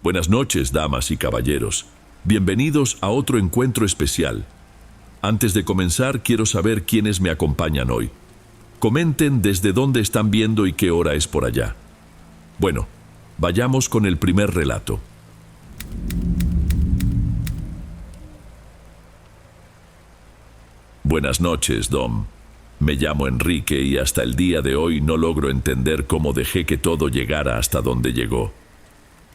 Buenas noches, damas y caballeros. Bienvenidos a otro encuentro especial. Antes de comenzar, quiero saber quiénes me acompañan hoy. Comenten desde dónde están viendo y qué hora es por allá. Bueno, vayamos con el primer relato. Buenas noches, Dom. Me llamo Enrique y hasta el día de hoy no logro entender cómo dejé que todo llegara hasta donde llegó.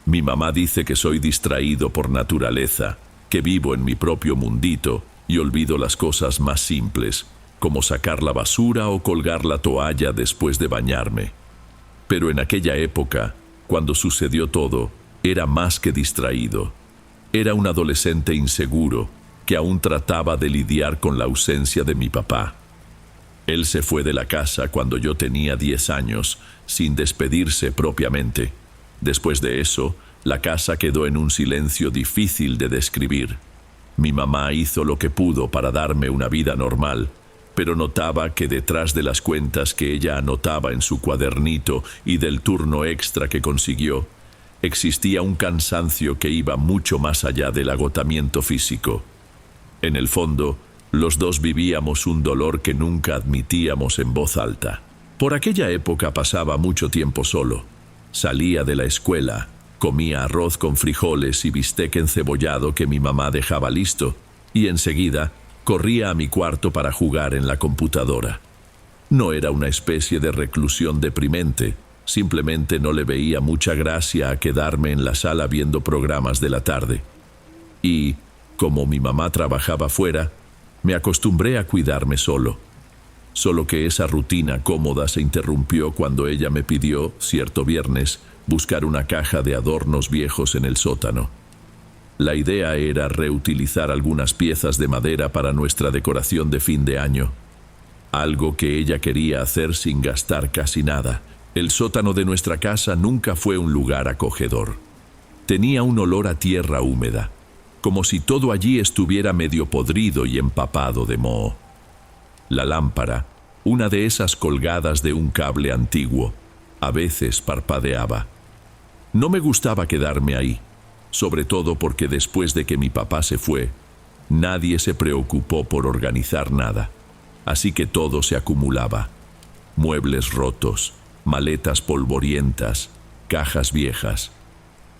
Mi mamá dice que soy distraído por naturaleza, que vivo en mi propio mundito y olvido las cosas más simples, como sacar la basura o colgar la toalla después de bañarme. Pero en aquella época, cuando sucedió todo, era más que distraído. Era un adolescente inseguro que aún trataba de lidiar con la ausencia de mi papá. Él se fue de la casa cuando yo tenía 10 años, sin despedirse propiamente. Después de eso, la casa quedó en un silencio difícil de describir. Mi mamá hizo lo que pudo para darme una vida normal, pero notaba que detrás de las cuentas que ella anotaba en su cuadernito y del turno extra que consiguió, existía un cansancio que iba mucho más allá del agotamiento físico. En el fondo, los dos vivíamos un dolor que nunca admitíamos en voz alta. Por aquella época pasaba mucho tiempo solo. Salía de la escuela, comía arroz con frijoles y bistec encebollado que mi mamá dejaba listo, y enseguida corría a mi cuarto para jugar en la computadora. No era una especie de reclusión deprimente, simplemente no le veía mucha gracia a quedarme en la sala viendo programas de la tarde. Y, como mi mamá trabajaba fuera, me acostumbré a cuidarme solo. Solo que esa rutina cómoda se interrumpió cuando ella me pidió, cierto viernes, buscar una caja de adornos viejos en el sótano. La idea era reutilizar algunas piezas de madera para nuestra decoración de fin de año. Algo que ella quería hacer sin gastar casi nada. El sótano de nuestra casa nunca fue un lugar acogedor. Tenía un olor a tierra húmeda, como si todo allí estuviera medio podrido y empapado de moho. La lámpara, una de esas colgadas de un cable antiguo, a veces parpadeaba. No me gustaba quedarme ahí, sobre todo porque después de que mi papá se fue, nadie se preocupó por organizar nada, así que todo se acumulaba. Muebles rotos, maletas polvorientas, cajas viejas.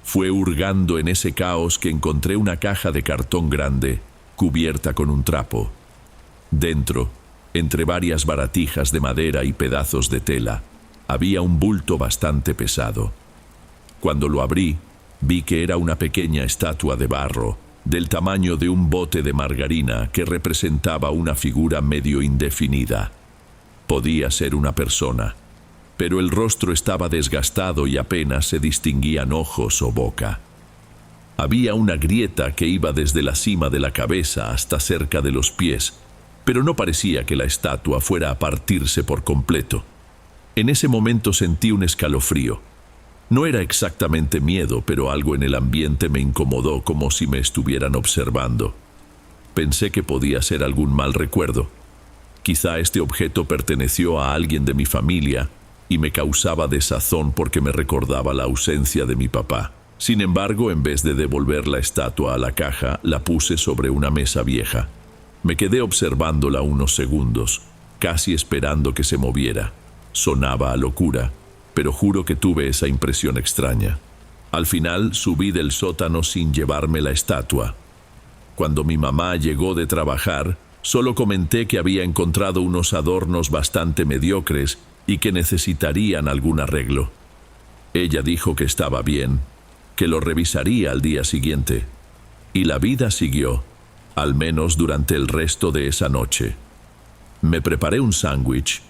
Fue hurgando en ese caos que encontré una caja de cartón grande, cubierta con un trapo. Dentro, entre varias baratijas de madera y pedazos de tela, había un bulto bastante pesado. Cuando lo abrí, vi que era una pequeña estatua de barro, del tamaño de un bote de margarina que representaba una figura medio indefinida. Podía ser una persona, pero el rostro estaba desgastado y apenas se distinguían ojos o boca. Había una grieta que iba desde la cima de la cabeza hasta cerca de los pies, pero no parecía que la estatua fuera a partirse por completo. En ese momento sentí un escalofrío. No era exactamente miedo, pero algo en el ambiente me incomodó como si me estuvieran observando. Pensé que podía ser algún mal recuerdo. Quizá este objeto perteneció a alguien de mi familia y me causaba desazón porque me recordaba la ausencia de mi papá. Sin embargo, en vez de devolver la estatua a la caja, la puse sobre una mesa vieja. Me quedé observándola unos segundos, casi esperando que se moviera. Sonaba a locura, pero juro que tuve esa impresión extraña. Al final subí del sótano sin llevarme la estatua. Cuando mi mamá llegó de trabajar, solo comenté que había encontrado unos adornos bastante mediocres y que necesitarían algún arreglo. Ella dijo que estaba bien, que lo revisaría al día siguiente. Y la vida siguió, al menos durante el resto de esa noche. Me preparé un sándwich,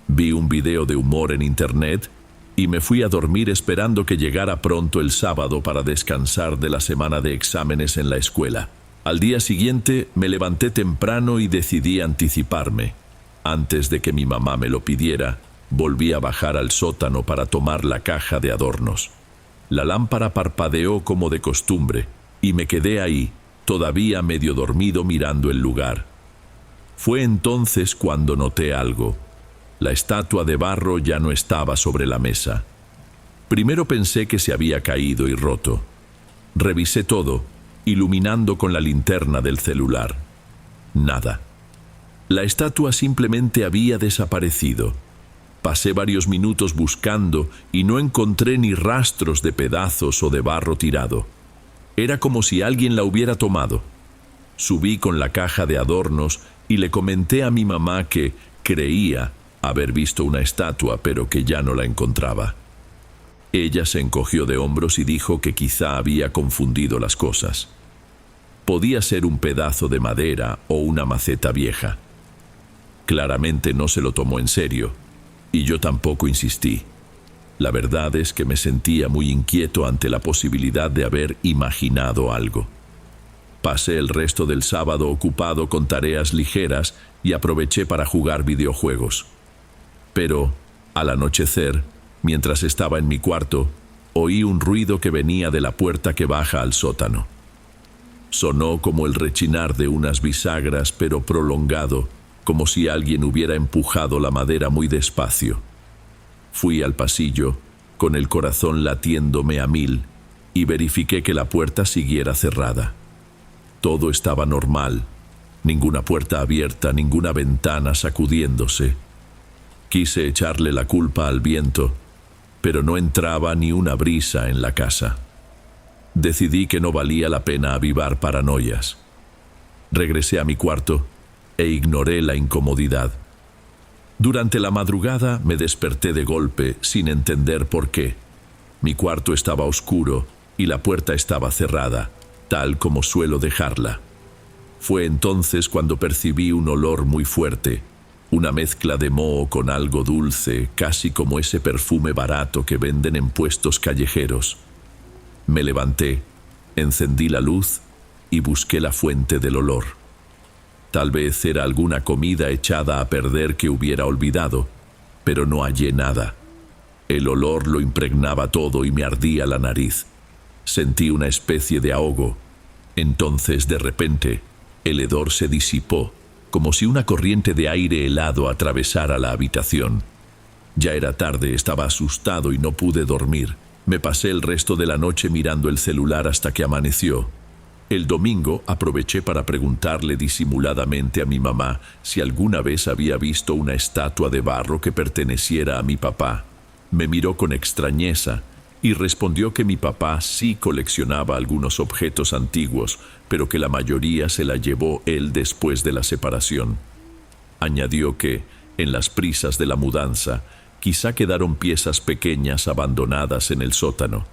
vi un video de humor en internet y me fui a dormir esperando que llegara pronto el sábado para descansar de la semana de exámenes en la escuela. Al día siguiente me levanté temprano y decidí anticiparme. Antes de que mi mamá me lo pidiera, volví a bajar al sótano para tomar la caja de adornos. La lámpara parpadeó como de costumbre y me quedé ahí, todavía medio dormido mirando el lugar. Fue entonces cuando noté algo. La estatua de barro ya no estaba sobre la mesa. Primero pensé que se había caído y roto. Revisé todo, iluminando con la linterna del celular. Nada. La estatua simplemente había desaparecido. Pasé varios minutos buscando y no encontré ni rastros de pedazos o de barro tirado. Era como si alguien la hubiera tomado. Subí con la caja de adornos y le comenté a mi mamá que creía haber visto una estatua, pero que ya no la encontraba. Ella se encogió de hombros y dijo que quizá había confundido las cosas. Podía ser un pedazo de madera o una maceta vieja. Claramente no se lo tomó en serio, y yo tampoco insistí. La verdad es que me sentía muy inquieto ante la posibilidad de haber imaginado algo. Pasé el resto del sábado ocupado con tareas ligeras y aproveché para jugar videojuegos. Pero, al anochecer, mientras estaba en mi cuarto, oí un ruido que venía de la puerta que baja al sótano. Sonó como el rechinar de unas bisagras, pero prolongado, como si alguien hubiera empujado la madera muy despacio. Fui al pasillo, con el corazón latiéndome a 1000, y verifiqué que la puerta siguiera cerrada. Todo estaba normal, ninguna puerta abierta, ninguna ventana sacudiéndose. Quise echarle la culpa al viento, pero no entraba ni una brisa en la casa. Decidí que no valía la pena avivar paranoias. Regresé a mi cuarto e ignoré la incomodidad. Durante la madrugada me desperté de golpe sin entender por qué. Mi cuarto estaba oscuro y la puerta estaba cerrada, tal como suelo dejarla. Fue entonces cuando percibí un olor muy fuerte, una mezcla de moho con algo dulce, casi como ese perfume barato que venden en puestos callejeros. Me levanté, encendí la luz y busqué la fuente del olor. Tal vez era alguna comida echada a perder que hubiera olvidado, pero no hallé nada. El olor lo impregnaba todo y me ardía la nariz. Sentí una especie de ahogo. Entonces, de repente, el hedor se disipó, como si una corriente de aire helado atravesara la habitación. Ya era tarde, estaba asustado y no pude dormir. Me pasé el resto de la noche mirando el celular hasta que amaneció. El domingo aproveché para preguntarle disimuladamente a mi mamá si alguna vez había visto una estatua de barro que perteneciera a mi papá. Me miró con extrañeza y respondió que mi papá sí coleccionaba algunos objetos antiguos, pero que la mayoría se la llevó él después de la separación. Añadió que, en las prisas de la mudanza, quizá quedaron piezas pequeñas abandonadas en el sótano.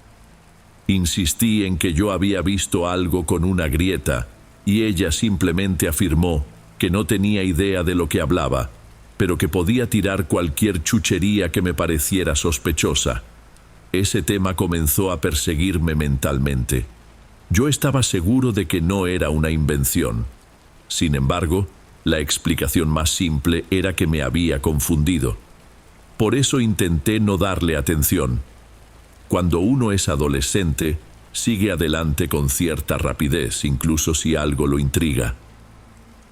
Insistí en que yo había visto algo con una grieta, y ella simplemente afirmó que no tenía idea de lo que hablaba, pero que podía tirar cualquier chuchería que me pareciera sospechosa. Ese tema comenzó a perseguirme mentalmente. Yo estaba seguro de que no era una invención. Sin embargo, la explicación más simple era que me había confundido. Por eso intenté no darle atención. Cuando uno es adolescente, sigue adelante con cierta rapidez, incluso si algo lo intriga.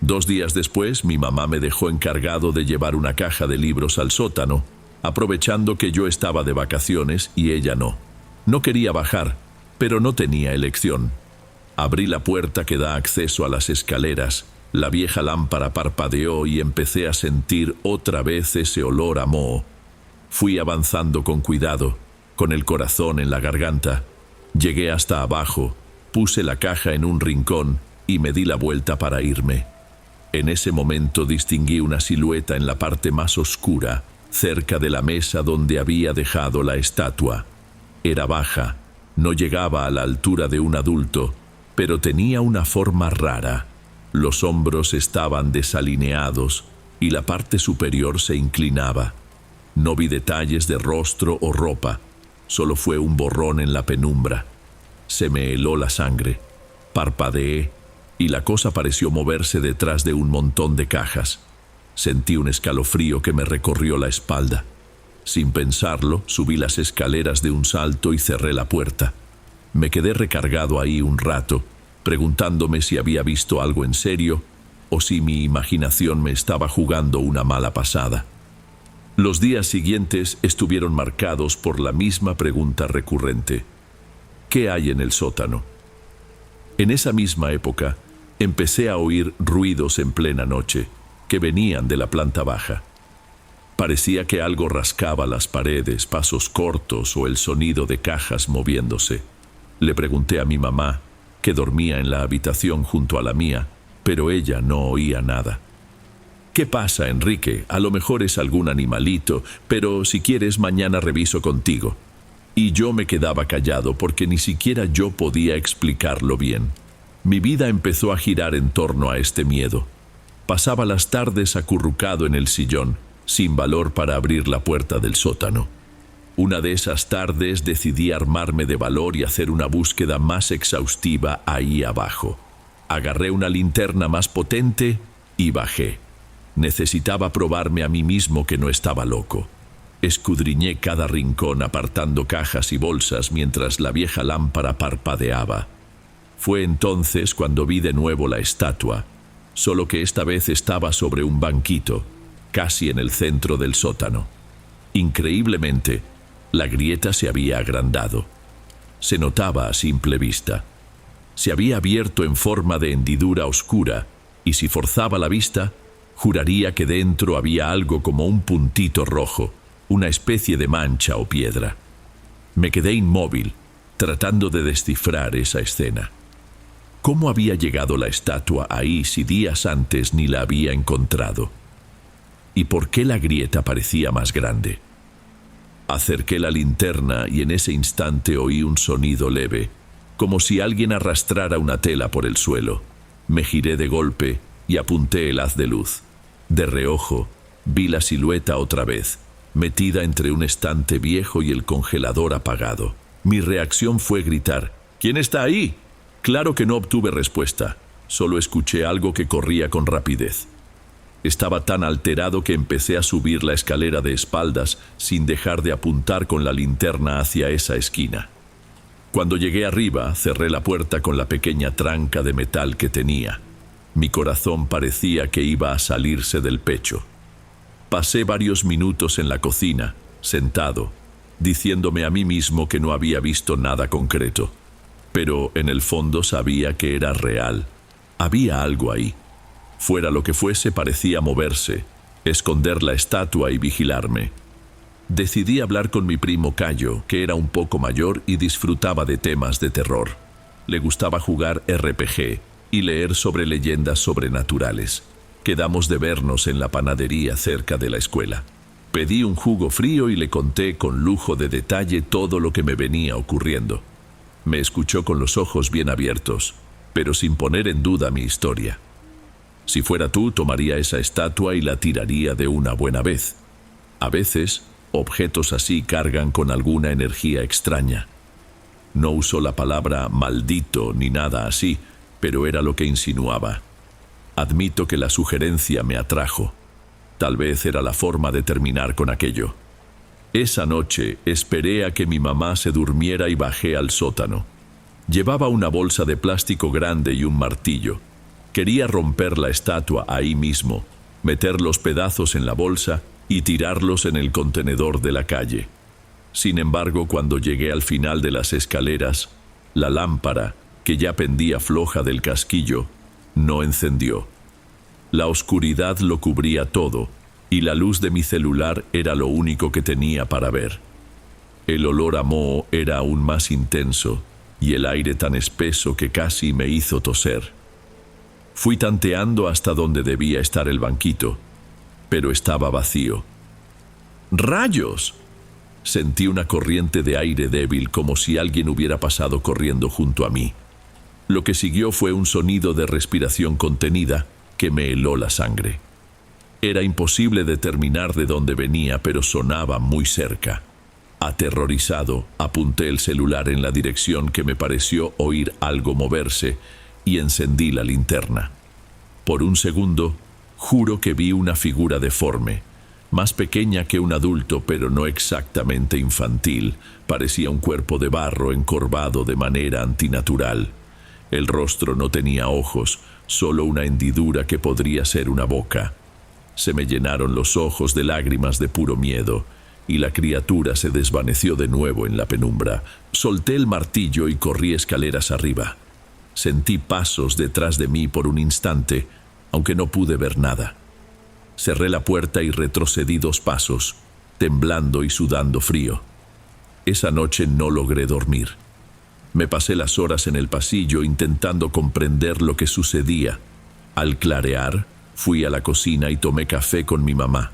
2 días después, mi mamá me dejó encargado de llevar una caja de libros al sótano, aprovechando que yo estaba de vacaciones y ella no. No quería bajar, pero no tenía elección. Abrí la puerta que da acceso a las escaleras, la vieja lámpara parpadeó y empecé a sentir otra vez ese olor a moho. Fui avanzando con cuidado, con el corazón en la garganta. Llegué hasta abajo, puse la caja en un rincón y me di la vuelta para irme. En ese momento distinguí una silueta en la parte más oscura, cerca de la mesa donde había dejado la estatua. Era baja, no llegaba a la altura de un adulto, pero tenía una forma rara. Los hombros estaban desalineados y la parte superior se inclinaba. No vi detalles de rostro o ropa, solo fue un borrón en la penumbra. Se me heló la sangre, parpadeé y la cosa pareció moverse detrás de un montón de cajas. Sentí un escalofrío que me recorrió la espalda. Sin pensarlo, subí las escaleras de un salto y cerré la puerta. Me quedé recargado ahí un rato, preguntándome si había visto algo en serio o si mi imaginación me estaba jugando una mala pasada. Los días siguientes estuvieron marcados por la misma pregunta recurrente. ¿Qué hay en el sótano? En esa misma época, empecé a oír ruidos en plena noche, que venían de la planta baja. Parecía que algo rascaba las paredes, pasos cortos o el sonido de cajas moviéndose. Le pregunté a mi mamá, que dormía en la habitación junto a la mía, pero ella no oía nada. «¿Qué pasa, Enrique? A lo mejor es algún animalito, pero si quieres mañana reviso contigo». Y yo me quedaba callado porque ni siquiera yo podía explicarlo bien. Mi vida empezó a girar en torno a este miedo. Pasaba las tardes acurrucado en el sillón, sin valor para abrir la puerta del sótano. Una de esas tardes decidí armarme de valor y hacer una búsqueda más exhaustiva ahí abajo. Agarré una linterna más potente y bajé. Necesitaba probarme a mí mismo que no estaba loco. Escudriñé cada rincón apartando cajas y bolsas mientras la vieja lámpara parpadeaba. Fue entonces cuando vi de nuevo la estatua, solo que esta vez estaba sobre un banquito, casi en el centro del sótano. Increíblemente, la grieta se había agrandado. Se notaba a simple vista. Se había abierto en forma de hendidura oscura, y si forzaba la vista, juraría que dentro había algo como un puntito rojo, una especie de mancha o piedra. Me quedé inmóvil, tratando de descifrar esa escena. ¿Cómo había llegado la estatua ahí si días antes ni la había encontrado? ¿Y por qué la grieta parecía más grande? Acerqué la linterna y en ese instante oí un sonido leve, como si alguien arrastrara una tela por el suelo. Me giré de golpe y apunté el haz de luz. De reojo, vi la silueta otra vez, metida entre un estante viejo y el congelador apagado. Mi reacción fue gritar: «¿Quién está ahí?». Claro que no obtuve respuesta, solo escuché algo que corría con rapidez. Estaba tan alterado que empecé a subir la escalera de espaldas sin dejar de apuntar con la linterna hacia esa esquina. Cuando llegué arriba, cerré la puerta con la pequeña tranca de metal que tenía. Mi corazón parecía que iba a salirse del pecho. Pasé varios minutos en la cocina, sentado, diciéndome a mí mismo que no había visto nada concreto. Pero en el fondo sabía que era real. Había algo ahí. Fuera lo que fuese, parecía moverse, esconder la estatua y vigilarme. Decidí hablar con mi primo Cayo, que era un poco mayor y disfrutaba de temas de terror. Le gustaba jugar RPG y leer sobre leyendas sobrenaturales. Quedamos de vernos en la panadería cerca de la escuela. Pedí un jugo frío y le conté con lujo de detalle todo lo que me venía ocurriendo. Me escuchó con los ojos bien abiertos, pero sin poner en duda mi historia. Si fuera tú, tomaría esa estatua y la tiraría de una buena vez. A veces, objetos así cargan con alguna energía extraña. No usó la palabra maldito ni nada así, pero era lo que insinuaba. Admito que la sugerencia me atrajo. Tal vez era la forma de terminar con aquello. Esa noche esperé a que mi mamá se durmiera y bajé al sótano. Llevaba una bolsa de plástico grande y un martillo. Quería romper la estatua ahí mismo, meter los pedazos en la bolsa y tirarlos en el contenedor de la calle. Sin embargo, cuando llegué al final de las escaleras, la lámpara, que ya pendía floja del casquillo, no encendió. La oscuridad lo cubría todo, y la luz de mi celular era lo único que tenía para ver. El olor a moho era aún más intenso, y el aire tan espeso que casi me hizo toser. Fui tanteando hasta donde debía estar el banquito, pero estaba vacío. ¡Rayos! Sentí una corriente de aire débil, como si alguien hubiera pasado corriendo junto a mí. Lo que siguió fue un sonido de respiración contenida que me heló la sangre. Era imposible determinar de dónde venía, pero sonaba muy cerca. Aterrorizado, apunté el celular en la dirección que me pareció oír algo moverse y encendí la linterna. Por un segundo, juro que vi una figura deforme, más pequeña que un adulto, pero no exactamente infantil. Parecía un cuerpo de barro encorvado de manera antinatural. El rostro no tenía ojos, solo una hendidura que podría ser una boca. Se me llenaron los ojos de lágrimas de puro miedo, y la criatura se desvaneció de nuevo en la penumbra. Solté el martillo y corrí escaleras arriba. Sentí pasos detrás de mí por un instante, aunque no pude ver nada. Cerré la puerta y retrocedí 2 pasos, temblando y sudando frío. Esa noche no logré dormir. Me pasé las horas en el pasillo intentando comprender lo que sucedía. Al clarear, fui a la cocina y tomé café con mi mamá.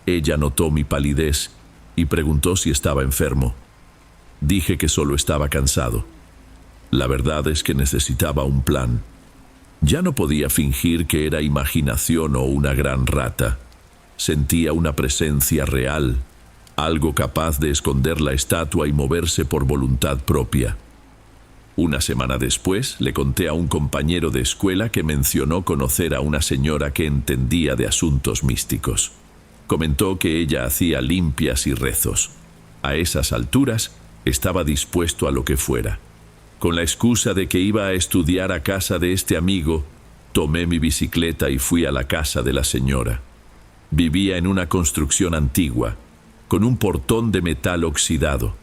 Ella notó mi palidez y preguntó si estaba enfermo. Dije que solo estaba cansado. La verdad es que necesitaba un plan. Ya no podía fingir que era imaginación o una gran rata. Sentía una presencia real, algo capaz de esconder la estatua y moverse por voluntad propia. Una semana después, le conté a un compañero de escuela que mencionó conocer a una señora que entendía de asuntos místicos. Comentó que ella hacía limpias y rezos. A esas alturas, estaba dispuesto a lo que fuera. Con la excusa de que iba a estudiar a casa de este amigo, tomé mi bicicleta y fui a la casa de la señora. Vivía en una construcción antigua, con un portón de metal oxidado.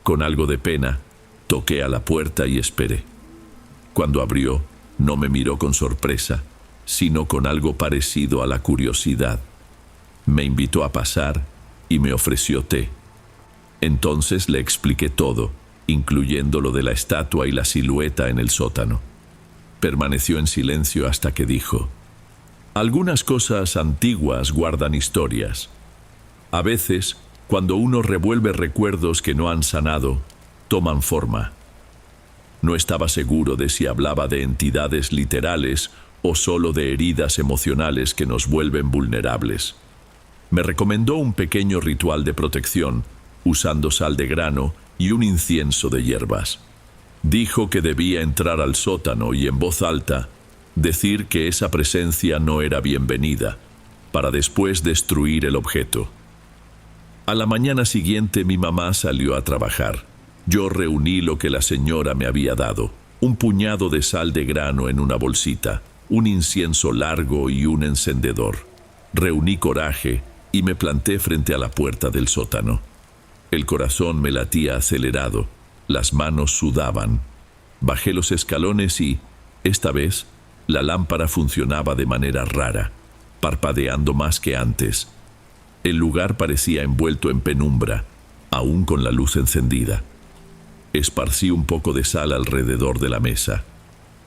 Con algo de pena, toqué a la puerta y esperé. Cuando abrió, no me miró con sorpresa, sino con algo parecido a la curiosidad. Me invitó a pasar y me ofreció té. Entonces le expliqué todo, incluyendo lo de la estatua y la silueta en el sótano. Permaneció en silencio hasta que dijo: algunas cosas antiguas guardan historias. A veces, cuando uno revuelve recuerdos que no han sanado, toman forma. No estaba seguro de si hablaba de entidades literales o solo de heridas emocionales que nos vuelven vulnerables. Me recomendó un pequeño ritual de protección, usando sal de grano y un incienso de hierbas. Dijo que debía entrar al sótano y en voz alta decir que esa presencia no era bienvenida, para después destruir el objeto. A la mañana siguiente mi mamá salió a trabajar. Yo reuní lo que la señora me había dado: un puñado de sal de grano en una bolsita, un incienso largo y un encendedor. Reuní coraje y me planté frente a la puerta del sótano. El corazón me latía acelerado, las manos sudaban. Bajé los escalones y, esta vez, la lámpara funcionaba de manera rara, parpadeando más que antes. El lugar parecía envuelto en penumbra, aún con la luz encendida. Esparcí un poco de sal alrededor de la mesa.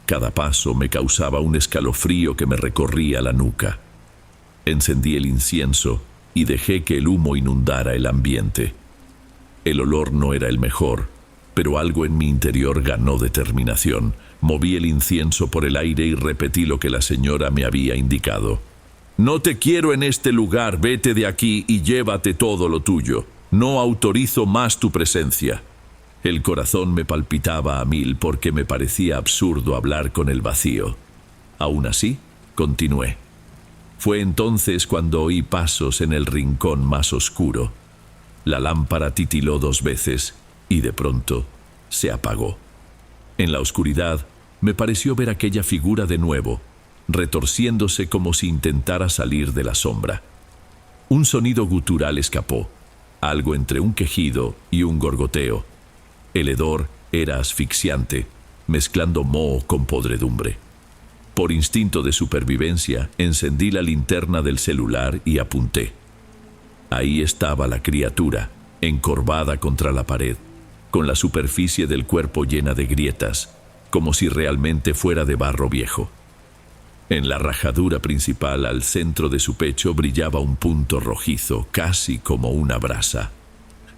Cada paso me causaba un escalofrío que me recorría la nuca. Encendí el incienso y dejé que el humo inundara el ambiente. El olor no era el mejor, pero algo en mi interior ganó determinación. Moví el incienso por el aire y repetí lo que la señora me había indicado. No te quiero en este lugar, vete de aquí y llévate todo lo tuyo. No autorizo más tu presencia. El corazón me palpitaba a 1000 porque me parecía absurdo hablar con el vacío. Aún así, continué. Fue entonces cuando oí pasos en el rincón más oscuro. La lámpara titiló 2 veces y de pronto se apagó. En la oscuridad me pareció ver aquella figura de nuevo, retorciéndose como si intentara salir de la sombra. Un sonido gutural escapó, algo entre un quejido y un gorgoteo. El hedor era asfixiante, mezclando moho con podredumbre. Por instinto de supervivencia, encendí la linterna del celular y apunté. Ahí estaba la criatura, encorvada contra la pared, con la superficie del cuerpo llena de grietas, como si realmente fuera de barro viejo. En la rajadura principal, al centro de su pecho, brillaba un punto rojizo, casi como una brasa.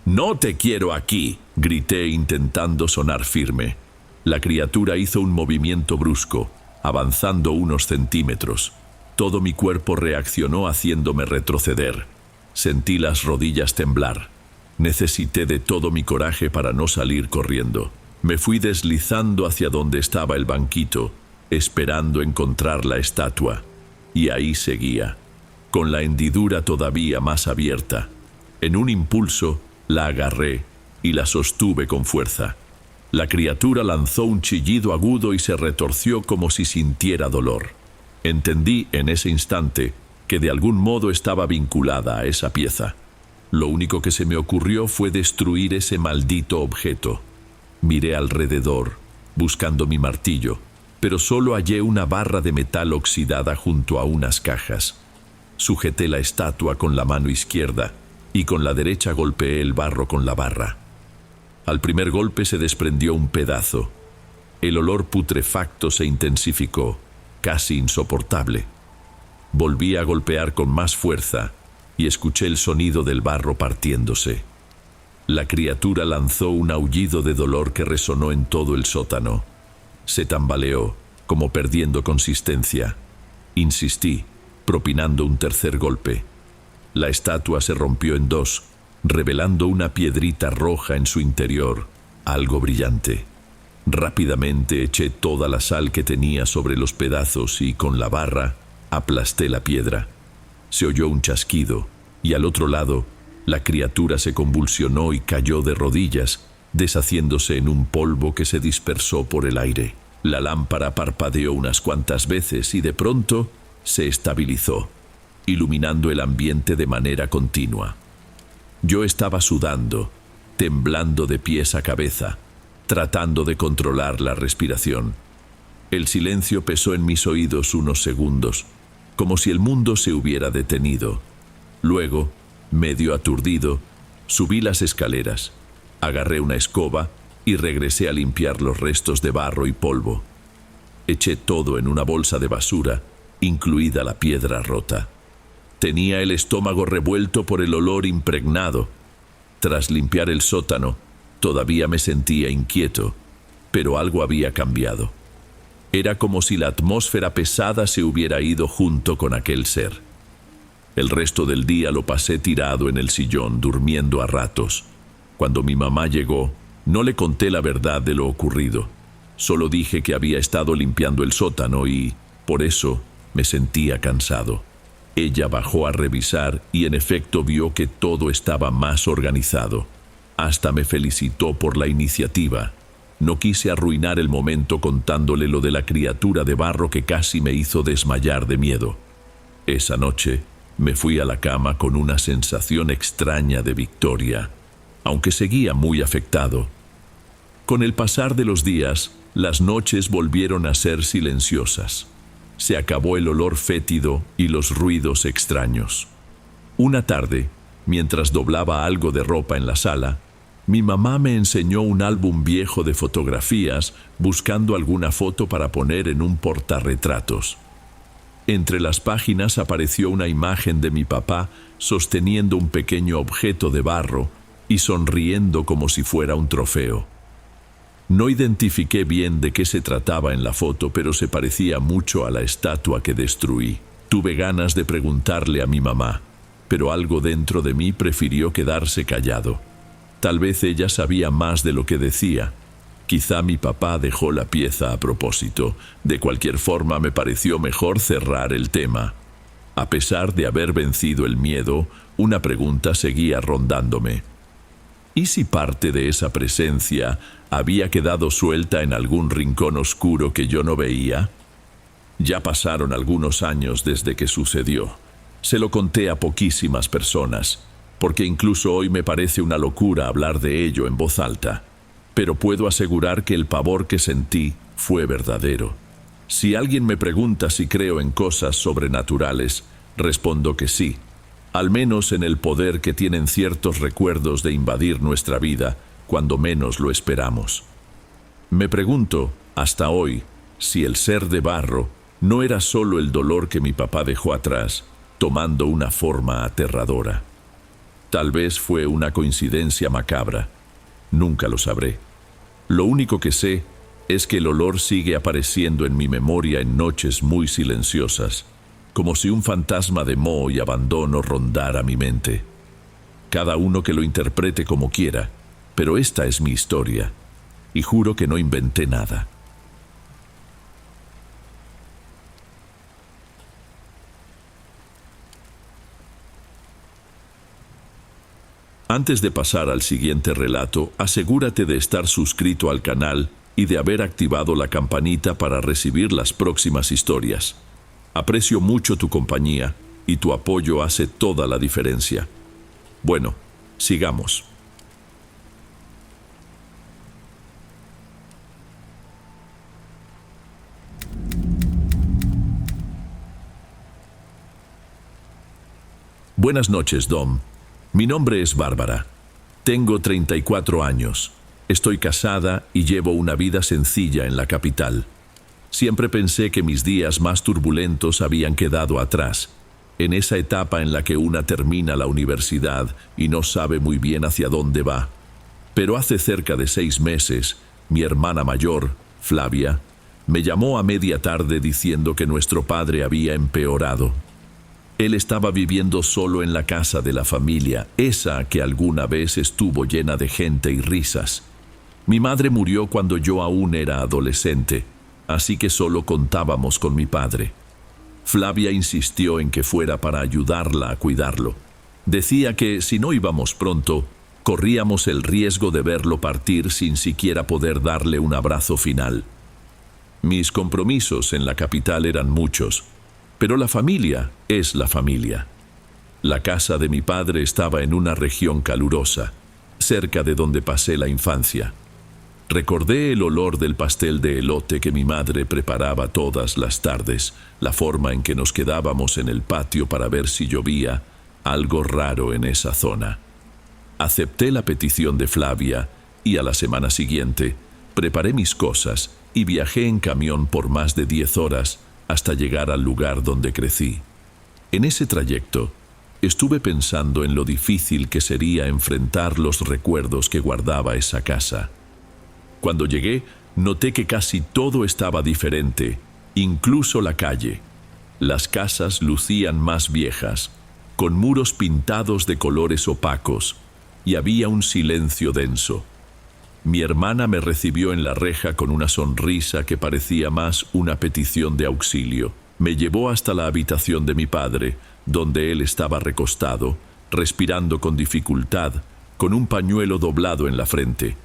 «¡No te quiero aquí!», grité intentando sonar firme. La criatura hizo un movimiento brusco, avanzando unos centímetros. Todo mi cuerpo reaccionó haciéndome retroceder. Sentí las rodillas temblar. Necesité de todo mi coraje para no salir corriendo. Me fui deslizando hacia donde estaba el banquito, esperando encontrar la estatua. Y ahí seguía, con la hendidura todavía más abierta. En un impulso, la agarré y la sostuve con fuerza. La criatura lanzó un chillido agudo y se retorció como si sintiera dolor. Entendí en ese instante que de algún modo estaba vinculada a esa pieza. Lo único que se me ocurrió fue destruir ese maldito objeto. Miré alrededor buscando mi martillo, pero solo hallé una barra de metal oxidada junto a unas cajas. Sujeté la estatua con la mano izquierda y con la derecha golpeé el barro con la barra. Al primer golpe se desprendió un pedazo. El olor putrefacto se intensificó, casi insoportable. Volví a golpear con más fuerza y escuché el sonido del barro partiéndose. La criatura lanzó un aullido de dolor que resonó en todo el sótano. Se tambaleó, como perdiendo consistencia. Insistí, propinando un tercer golpe. La estatua se rompió en dos, revelando una piedrita roja en su interior, algo brillante. Rápidamente eché toda la sal que tenía sobre los pedazos y con la barra aplasté la piedra. Se oyó un chasquido y al otro lado la criatura se convulsionó y cayó de rodillas, deshaciéndose en un polvo que se dispersó por el aire. La lámpara parpadeó unas cuantas veces y de pronto se estabilizó, iluminando el ambiente de manera continua. Yo estaba sudando, temblando de pies a cabeza, tratando de controlar la respiración. El silencio pesó en mis oídos unos segundos, como si el mundo se hubiera detenido. Luego, medio aturdido, subí las escaleras, agarré una escoba y regresé a limpiar los restos de barro y polvo. Eché todo en una bolsa de basura, incluida la piedra rota. Tenía el estómago revuelto por el olor impregnado. Tras limpiar el sótano, todavía me sentía inquieto, pero algo había cambiado. Era como si la atmósfera pesada se hubiera ido junto con aquel ser. El resto del día lo pasé tirado en el sillón, durmiendo a ratos. Cuando mi mamá llegó, no le conté la verdad de lo ocurrido. Solo dije que había estado limpiando el sótano y, por eso, me sentía cansado. Ella bajó a revisar y en efecto vio que todo estaba más organizado. Hasta me felicitó por la iniciativa. No quise arruinar el momento contándole lo de la criatura de barro que casi me hizo desmayar de miedo. Esa noche me fui a la cama con una sensación extraña de victoria, aunque seguía muy afectado. Con el pasar de los días, las noches volvieron a ser silenciosas. Se acabó el olor fétido y los ruidos extraños. Una tarde, mientras doblaba algo de ropa en la sala, mi mamá me enseñó un álbum viejo de fotografías buscando alguna foto para poner en un portarretratos. Entre las páginas apareció una imagen de mi papá sosteniendo un pequeño objeto de barro y sonriendo como si fuera un trofeo. No identifiqué bien de qué se trataba en la foto, pero se parecía mucho a la estatua que destruí. Tuve ganas de preguntarle a mi mamá, pero algo dentro de mí prefirió quedarse callado. Tal vez ella sabía más de lo que decía. Quizá mi papá dejó la pieza a propósito. De cualquier forma, me pareció mejor cerrar el tema. A pesar de haber vencido el miedo, una pregunta seguía rondándome. ¿Y si parte de esa presencia había quedado suelta en algún rincón oscuro que yo no veía? Ya pasaron algunos años desde que sucedió. Se lo conté a poquísimas personas, porque incluso hoy me parece una locura hablar de ello en voz alta. Pero puedo asegurar que el pavor que sentí fue verdadero. Si alguien me pregunta si creo en cosas sobrenaturales, respondo que sí, al menos en el poder que tienen ciertos recuerdos de invadir nuestra vida cuando menos lo esperamos. Me pregunto, hasta hoy, si el ser de barro no era solo el dolor que mi papá dejó atrás, tomando una forma aterradora. Tal vez fue una coincidencia macabra. Nunca lo sabré. Lo único que sé es que el olor sigue apareciendo en mi memoria en noches muy silenciosas, como si un fantasma de moho y abandono rondara mi mente. Cada uno que lo interprete como quiera, pero esta es mi historia, y juro que no inventé nada. Antes de pasar al siguiente relato, asegúrate de estar suscrito al canal y de haber activado la campanita para recibir las próximas historias. Aprecio mucho tu compañía y tu apoyo hace toda la diferencia. Bueno, sigamos. Buenas noches, Dom. Mi nombre es Bárbara. Tengo 34 años. Estoy casada y llevo una vida sencilla en la capital. Siempre pensé que mis días más turbulentos habían quedado atrás, en esa etapa en la que una termina la universidad y no sabe muy bien hacia dónde va. Pero hace cerca de 6 meses, mi hermana mayor, Flavia, me llamó a media tarde diciendo que nuestro padre había empeorado. Él estaba viviendo solo en la casa de la familia, esa que alguna vez estuvo llena de gente y risas. Mi madre murió cuando yo aún era adolescente, así que solo contábamos con mi padre. Flavia insistió en que fuera para ayudarla a cuidarlo. Decía que si no íbamos pronto, corríamos el riesgo de verlo partir sin siquiera poder darle un abrazo final. Mis compromisos en la capital eran muchos, pero la familia es la familia. La casa de mi padre estaba en una región calurosa, cerca de donde pasé la infancia. Recordé el olor del pastel de elote que mi madre preparaba todas las tardes, la forma en que nos quedábamos en el patio para ver si llovía, algo raro en esa zona. Acepté la petición de Flavia y a la semana siguiente preparé mis cosas y viajé en camión por más de 10 horas hasta llegar al lugar donde crecí. En ese trayecto, estuve pensando en lo difícil que sería enfrentar los recuerdos que guardaba esa casa. Cuando llegué, noté que casi todo estaba diferente, incluso la calle. Las casas lucían más viejas, con muros pintados de colores opacos, y había un silencio denso. Mi hermana me recibió en la reja con una sonrisa que parecía más una petición de auxilio. Me llevó hasta la habitación de mi padre, donde él estaba recostado, respirando con dificultad, con un pañuelo doblado en la frente.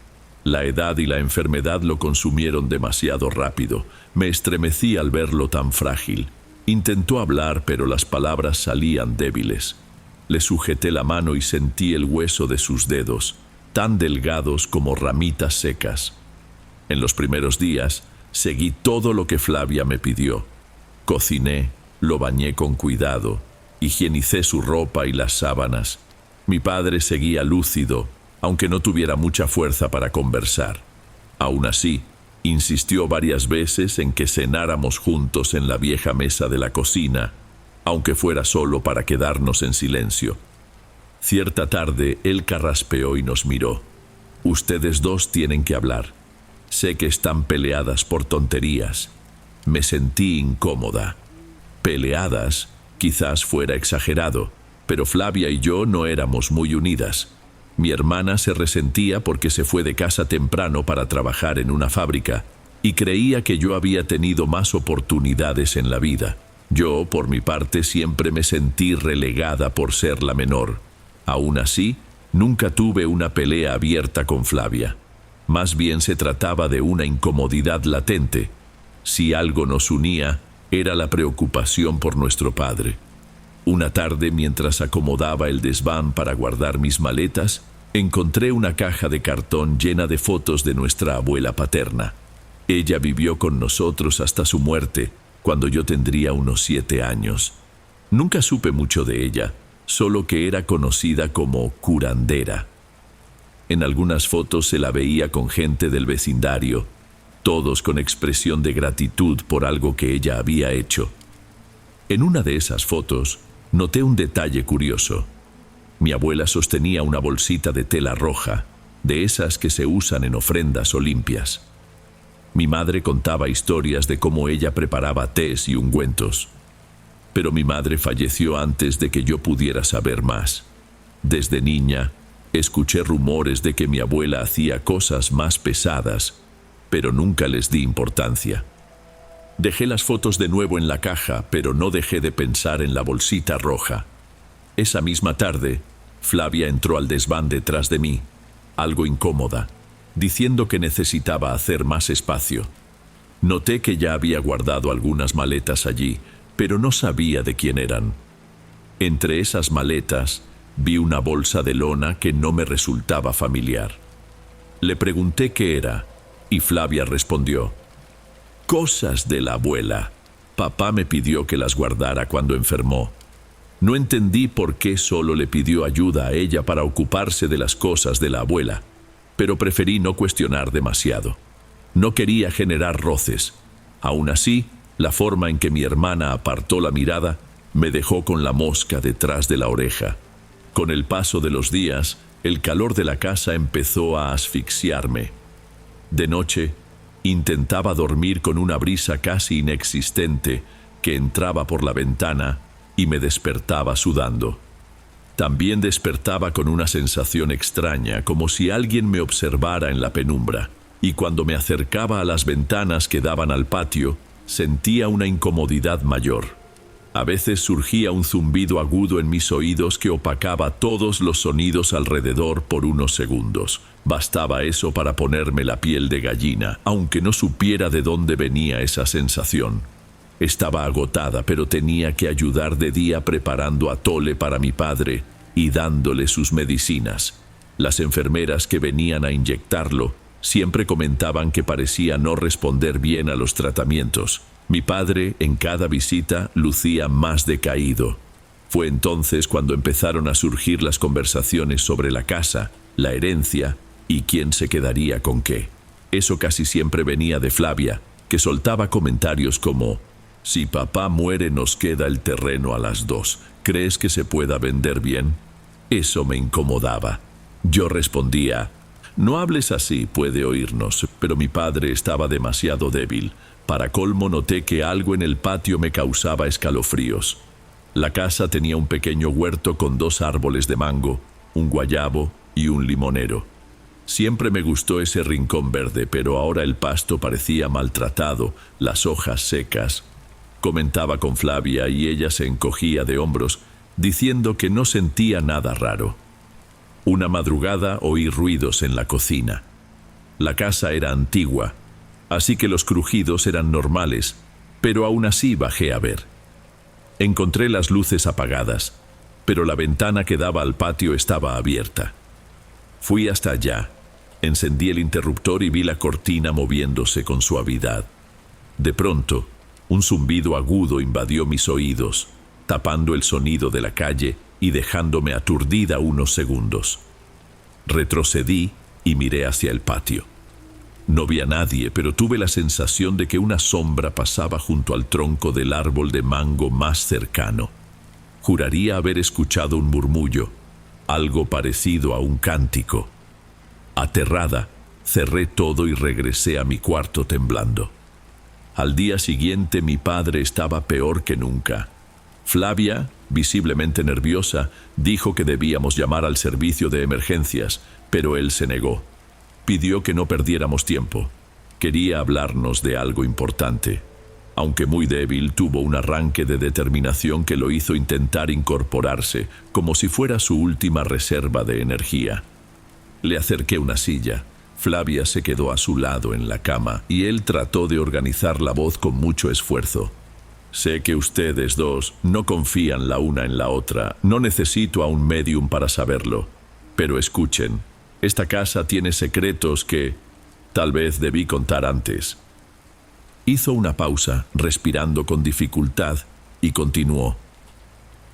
La edad y la enfermedad lo consumieron demasiado rápido. Me estremecí al verlo tan frágil. Intentó hablar, pero las palabras salían débiles. Le sujeté la mano y sentí el hueso de sus dedos, tan delgados como ramitas secas. En los primeros días, seguí todo lo que Flavia me pidió. Cociné, lo bañé con cuidado, higienicé su ropa y las sábanas. Mi padre seguía lúcido, aunque no tuviera mucha fuerza para conversar. Aún así, insistió varias veces en que cenáramos juntos en la vieja mesa de la cocina, aunque fuera solo para quedarnos en silencio. Cierta tarde, él carraspeó y nos miró. «Ustedes dos tienen que hablar. Sé que están peleadas por tonterías». Me sentí incómoda. Peleadas, quizás fuera exagerado, pero Flavia y yo no éramos muy unidas. Mi hermana se resentía porque se fue de casa temprano para trabajar en una fábrica y creía que yo había tenido más oportunidades en la vida. Yo, por mi parte, siempre me sentí relegada por ser la menor. Aún así, nunca tuve una pelea abierta con Flavia. Más bien se trataba de una incomodidad latente. Si algo nos unía, era la preocupación por nuestro padre. Una tarde, mientras acomodaba el desván para guardar mis maletas, encontré una caja de cartón llena de fotos de nuestra abuela paterna. Ella vivió con nosotros hasta su muerte, cuando yo tendría unos 7 años. Nunca supe mucho de ella, solo que era conocida como curandera. En algunas fotos se la veía con gente del vecindario, todos con expresión de gratitud por algo que ella había hecho. En una de esas fotos, noté un detalle curioso. Mi abuela sostenía una bolsita de tela roja, de esas que se usan en ofrendas o limpias. Mi madre contaba historias de cómo ella preparaba tés y ungüentos. Pero mi madre falleció antes de que yo pudiera saber más. Desde niña, escuché rumores de que mi abuela hacía cosas más pesadas, pero nunca les di importancia. Dejé las fotos de nuevo en la caja, pero no dejé de pensar en la bolsita roja. Esa misma tarde, Flavia entró al desván detrás de mí, algo incómoda, diciendo que necesitaba hacer más espacio. Noté que ya había guardado algunas maletas allí, pero no sabía de quién eran. Entre esas maletas, vi una bolsa de lona que no me resultaba familiar. Le pregunté qué era, y Flavia respondió: «Cosas de la abuela. Papá me pidió que las guardara cuando enfermó». No entendí por qué solo le pidió ayuda a ella para ocuparse de las cosas de la abuela, pero preferí no cuestionar demasiado. No quería generar roces. Aún así, la forma en que mi hermana apartó la mirada me dejó con la mosca detrás de la oreja. Con el paso de los días, el calor de la casa empezó a asfixiarme. De noche, intentaba dormir con una brisa casi inexistente que entraba por la ventana y me despertaba sudando. También despertaba con una sensación extraña, como si alguien me observara en la penumbra, y cuando me acercaba a las ventanas que daban al patio, sentía una incomodidad mayor. A veces surgía un zumbido agudo en mis oídos que opacaba todos los sonidos alrededor por unos segundos. Bastaba eso para ponerme la piel de gallina, aunque no supiera de dónde venía esa sensación. Estaba agotada, pero tenía que ayudar de día preparando atole para mi padre y dándole sus medicinas. Las enfermeras que venían a inyectarlo siempre comentaban que parecía no responder bien a los tratamientos. Mi padre, en cada visita, lucía más decaído. Fue entonces cuando empezaron a surgir las conversaciones sobre la casa, la herencia y quién se quedaría con qué. Eso casi siempre venía de Flavia, que soltaba comentarios como: si papá muere nos queda el terreno a las dos. ¿Crees que se pueda vender bien? Eso me incomodaba. Yo respondía: no hables así, puede oírnos, pero mi padre estaba demasiado débil. Para colmo noté que algo en el patio me causaba escalofríos. La casa tenía un pequeño huerto con 2 árboles de mango, un guayabo y un limonero. Siempre me gustó ese rincón verde, pero ahora el pasto parecía maltratado, las hojas secas. Comentaba con Flavia y ella se encogía de hombros, diciendo que no sentía nada raro. Una madrugada oí ruidos en la cocina. La casa era antigua, así que los crujidos eran normales, pero aún así bajé a ver. Encontré las luces apagadas, pero la ventana que daba al patio estaba abierta. Fui hasta allá, encendí el interruptor y vi la cortina moviéndose con suavidad. De pronto, un zumbido agudo invadió mis oídos, tapando el sonido de la calle y dejándome aturdida unos segundos. Retrocedí y miré hacia el patio. No vi a nadie, pero tuve la sensación de que una sombra pasaba junto al tronco del árbol de mango más cercano. Juraría haber escuchado un murmullo, algo parecido a un cántico. Aterrada, cerré todo y regresé a mi cuarto temblando. Al día siguiente mi padre estaba peor que nunca. Flavia, visiblemente nerviosa, dijo que debíamos llamar al servicio de emergencias, pero él se negó. Pidió que no perdiéramos tiempo. Quería hablarnos de algo importante. Aunque muy débil, tuvo un arranque de determinación que lo hizo intentar incorporarse, como si fuera su última reserva de energía. Le acerqué una silla. Flavia se quedó a su lado en la cama y él trató de organizar la voz con mucho esfuerzo. Sé que ustedes dos no confían la una en la otra. No necesito a un médium para saberlo. Pero escuchen. Esta casa tiene secretos que tal vez debí contar antes. Hizo una pausa, respirando con dificultad, y continuó.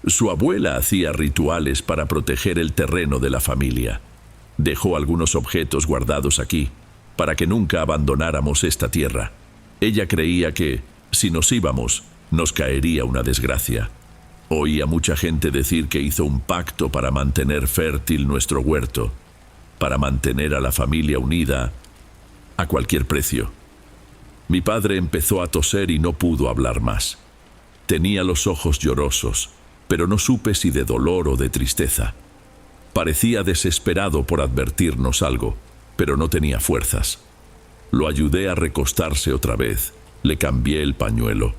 Su abuela hacía rituales para proteger el terreno de la familia. Dejó algunos objetos guardados aquí, para que nunca abandonáramos esta tierra. Ella creía que, si nos íbamos, nos caería una desgracia. Oí a mucha gente decir que hizo un pacto para mantener fértil nuestro huerto, para mantener a la familia unida a cualquier precio. Mi padre empezó a toser y no pudo hablar más. Tenía los ojos llorosos, pero no supe si de dolor o de tristeza. Parecía desesperado por advertirnos algo, pero no tenía fuerzas. Lo ayudé a recostarse otra vez, le cambié el pañuelo.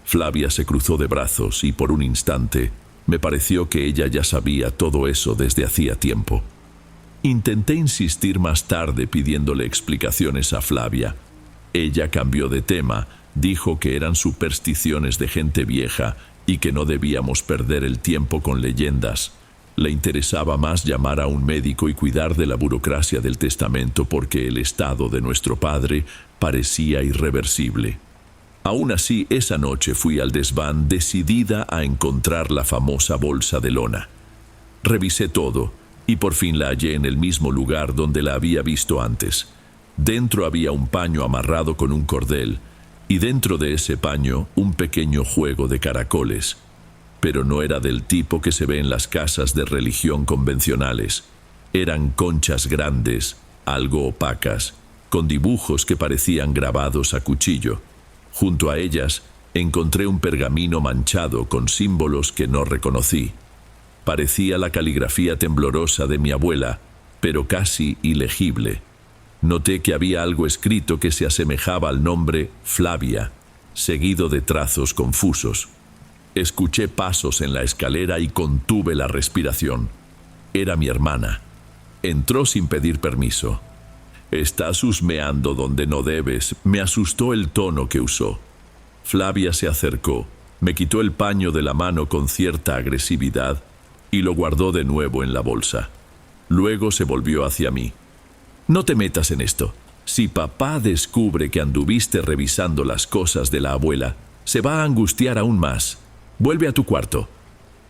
Flavia se cruzó de brazos y por un instante me pareció que ella ya sabía todo eso desde hacía tiempo. Intenté insistir más tarde pidiéndole explicaciones a Flavia. Ella cambió de tema, dijo que eran supersticiones de gente vieja y que no debíamos perder el tiempo con leyendas. Le interesaba más llamar a un médico y cuidar de la burocracia del testamento porque el estado de nuestro padre parecía irreversible. Aún así, esa noche fui al desván decidida a encontrar la famosa bolsa de lona. Revisé todo y por fin la hallé en el mismo lugar donde la había visto antes. Dentro había un paño amarrado con un cordel y dentro de ese paño un pequeño juego de caracoles. Pero no era del tipo que se ve en las casas de religión convencionales. Eran conchas grandes, algo opacas, con dibujos que parecían grabados a cuchillo. Junto a ellas encontré un pergamino manchado con símbolos que no reconocí. Parecía la caligrafía temblorosa de mi abuela, pero casi ilegible. Noté que había algo escrito que se asemejaba al nombre Flavia, seguido de trazos confusos. Escuché pasos en la escalera y contuve la respiración. Era mi hermana. Entró sin pedir permiso. «Estás husmeando donde no debes», me asustó el tono que usó. Flavia se acercó, me quitó el paño de la mano con cierta agresividad y lo guardó de nuevo en la bolsa. Luego se volvió hacia mí. «No te metas en esto. Si papá descubre que anduviste revisando las cosas de la abuela, se va a angustiar aún más. Vuelve a tu cuarto».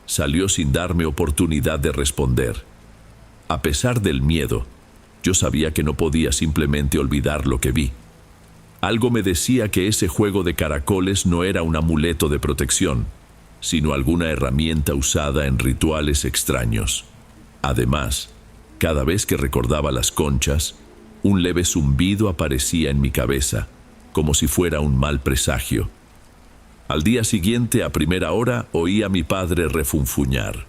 Salió sin darme oportunidad de responder. A pesar del miedo, yo sabía que no podía simplemente olvidar lo que vi. Algo me decía que ese juego de caracoles no era un amuleto de protección, sino alguna herramienta usada en rituales extraños. Además, cada vez que recordaba las conchas, un leve zumbido aparecía en mi cabeza, como si fuera un mal presagio. Al día siguiente, a primera hora, oí a mi padre refunfuñar.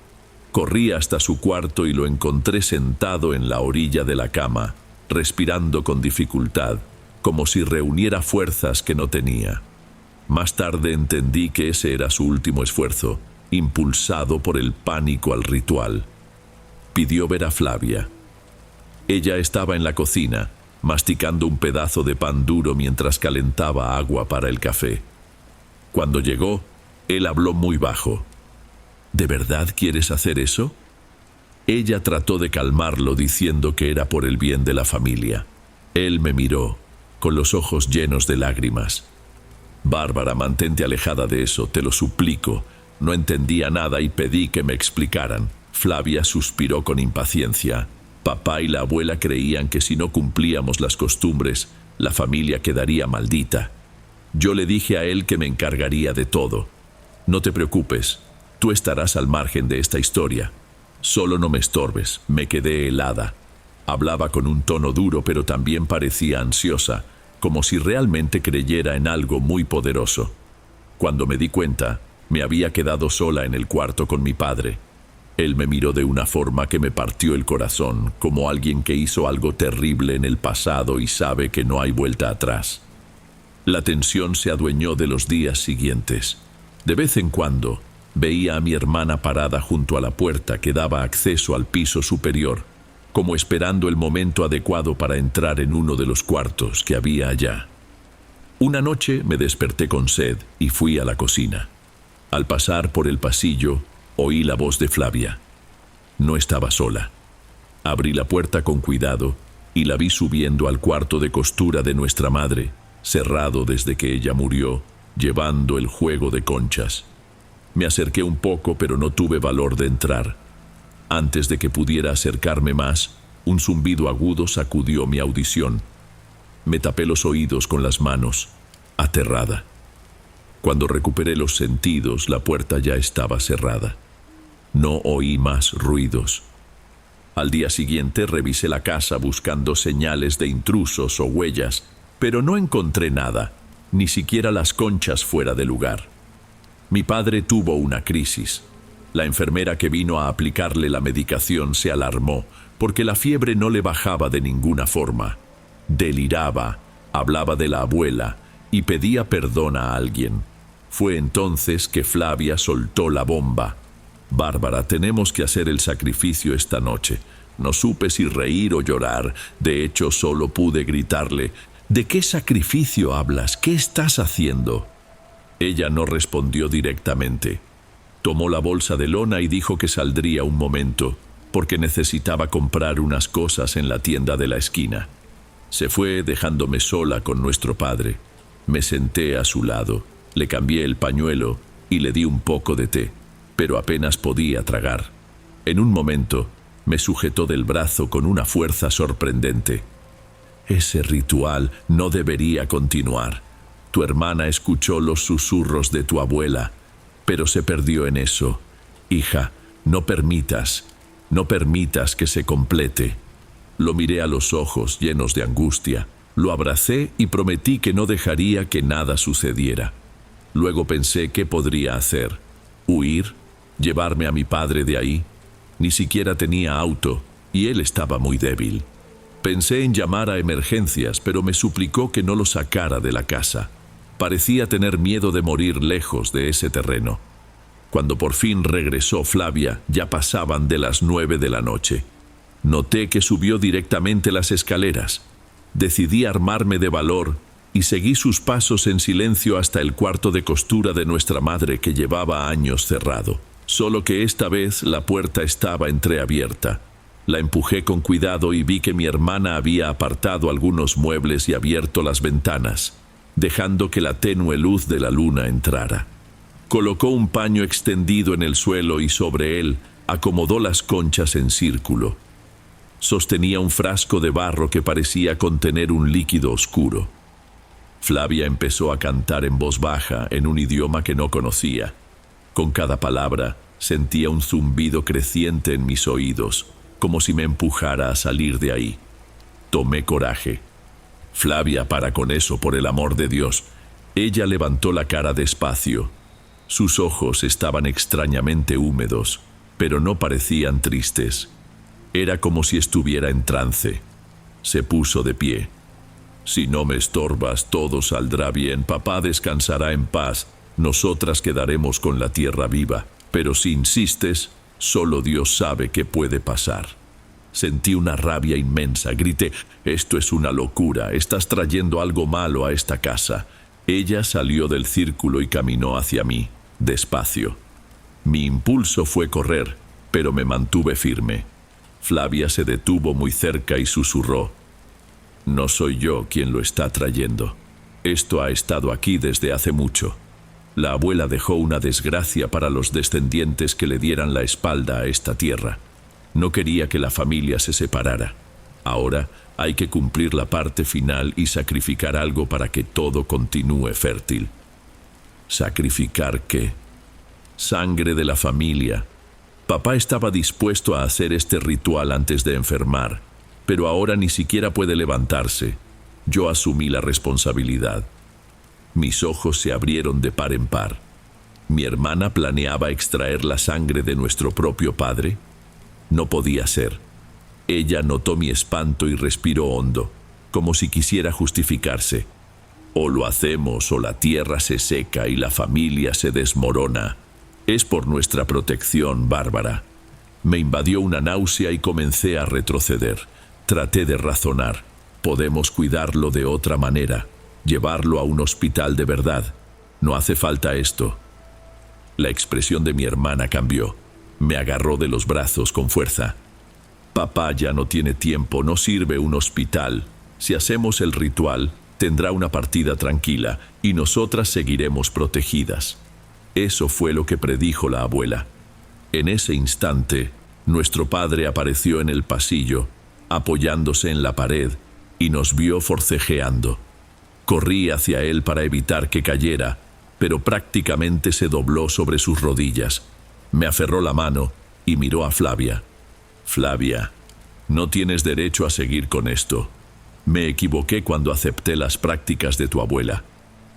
Corrí hasta su cuarto y lo encontré sentado en la orilla de la cama, respirando con dificultad, como si reuniera fuerzas que no tenía. Más tarde entendí que ese era su último esfuerzo, impulsado por el pánico al ritual. Pidió ver a Flavia. Ella estaba en la cocina, masticando un pedazo de pan duro mientras calentaba agua para el café. Cuando llegó, él habló muy bajo. «¿De verdad quieres hacer eso?». Ella trató de calmarlo diciendo que era por el bien de la familia. Él me miró, con los ojos llenos de lágrimas. «Bárbara, mantente alejada de eso, te lo suplico». No entendía nada y pedí que me explicaran. Flavia suspiró con impaciencia. Papá y la abuela creían que si no cumplíamos las costumbres, la familia quedaría maldita. Yo le dije a él que me encargaría de todo. «No te preocupes. Tú estarás al margen de esta historia. Solo no me estorbes». Me quedé helada. Hablaba con un tono duro, pero también parecía ansiosa, como si realmente creyera en algo muy poderoso. Cuando me di cuenta, me había quedado sola en el cuarto con mi padre. Él me miró de una forma que me partió el corazón, como alguien que hizo algo terrible en el pasado y sabe que no hay vuelta atrás. La tensión se adueñó de los días siguientes. De vez en cuando, veía a mi hermana parada junto a la puerta que daba acceso al piso superior, como esperando el momento adecuado para entrar en uno de los cuartos que había allá. Una noche me desperté con sed y fui a la cocina. Al pasar por el pasillo, oí la voz de Flavia. No estaba sola. Abrí la puerta con cuidado y la vi subiendo al cuarto de costura de nuestra madre, cerrado desde que ella murió, llevando el juego de conchas. Me acerqué un poco, pero no tuve valor de entrar. Antes de que pudiera acercarme más, un zumbido agudo sacudió mi audición. Me tapé los oídos con las manos, aterrada. Cuando recuperé los sentidos, la puerta ya estaba cerrada. No oí más ruidos. Al día siguiente revisé la casa buscando señales de intrusos o huellas, pero no encontré nada, ni siquiera las conchas fuera de lugar. Mi padre tuvo una crisis. La enfermera que vino a aplicarle la medicación se alarmó, porque la fiebre no le bajaba de ninguna forma. Deliraba, hablaba de la abuela y pedía perdón a alguien. Fue entonces que Flavia soltó la bomba. «Bárbara, tenemos que hacer el sacrificio esta noche». No supe si reír o llorar. De hecho, solo pude gritarle: «¿De qué sacrificio hablas? ¿Qué estás haciendo?». Ella no respondió directamente. Tomó la bolsa de lona y dijo que saldría un momento, porque necesitaba comprar unas cosas en la tienda de la esquina. Se fue dejándome sola con nuestro padre. Me senté a su lado, le cambié el pañuelo y le di un poco de té, pero apenas podía tragar. En un momento, me sujetó del brazo con una fuerza sorprendente. Ese ritual no debería continuar. Tu hermana escuchó los susurros de tu abuela, pero se perdió en eso. Hija, no permitas que se complete. Lo miré a los ojos llenos de angustia, lo abracé y prometí que no dejaría que nada sucediera. Luego pensé qué podría hacer. ¿Huir? ¿Llevarme a mi padre de ahí? Ni siquiera tenía auto y él estaba muy débil. Pensé en llamar a emergencias, pero me suplicó que no lo sacara de la casa. Parecía tener miedo de morir lejos de ese terreno. Cuando por fin regresó Flavia, ya pasaban de las 9 de la noche. Noté que subió directamente las escaleras. Decidí armarme de valor y seguí sus pasos en silencio hasta el cuarto de costura de nuestra madre que llevaba años cerrado. Solo que esta vez la puerta estaba entreabierta. La empujé con cuidado y vi que mi hermana había apartado algunos muebles y abierto las ventanas, dejando que la tenue luz de la luna entrara. Colocó un paño extendido en el suelo y sobre él acomodó las conchas en círculo. Sostenía un frasco de barro que parecía contener un líquido oscuro. Flavia empezó a cantar en voz baja en un idioma que no conocía. Con cada palabra sentía un zumbido creciente en mis oídos, como si me empujara a salir de ahí. Tomé coraje. Flavia, para con eso, por el amor de Dios. Ella levantó la cara despacio. Sus ojos estaban extrañamente húmedos, pero no parecían tristes. Era como si estuviera en trance. Se puso de pie. Si no me estorbas, todo saldrá bien. Papá descansará en paz. Nosotras quedaremos con la tierra viva. Pero si insistes, solo Dios sabe qué puede pasar. Sentí una rabia inmensa. Grité: esto es una locura. Estás trayendo algo malo a esta casa. Ella salió del círculo y caminó hacia mí, despacio. Mi impulso fue correr, pero me mantuve firme. Flavia se detuvo muy cerca y susurró: no soy yo quien lo está trayendo. Esto ha estado aquí desde hace mucho. La abuela dejó una desgracia para los descendientes que le dieran la espalda a esta tierra. No quería que la familia se separara. Ahora hay que cumplir la parte final y sacrificar algo para que todo continúe fértil. ¿Sacrificar qué? Sangre de la familia. Papá estaba dispuesto a hacer este ritual antes de enfermar, pero ahora ni siquiera puede levantarse. Yo asumí la responsabilidad. Mis ojos se abrieron de par en par. ¿Mi hermana planeaba extraer la sangre de nuestro propio padre? No podía ser. Ella notó mi espanto y respiró hondo, como si quisiera justificarse. O lo hacemos o la tierra se seca y la familia se desmorona. Es por nuestra protección, Bárbara. Me invadió una náusea y comencé a retroceder. Traté de razonar. Podemos cuidarlo de otra manera. Llevarlo a un hospital de verdad. No hace falta esto. La expresión de mi hermana cambió. Me agarró de los brazos con fuerza. Papá ya no tiene tiempo, no sirve un hospital. Si hacemos el ritual, tendrá una partida tranquila y nosotras seguiremos protegidas. Eso fue lo que predijo la abuela. En ese instante, nuestro padre apareció en el pasillo, apoyándose en la pared, y nos vio forcejeando. Corrí hacia él para evitar que cayera, pero prácticamente se dobló sobre sus rodillas. Me aferró la mano y miró a Flavia. Flavia, no tienes derecho a seguir con esto. Me equivoqué cuando acepté las prácticas de tu abuela.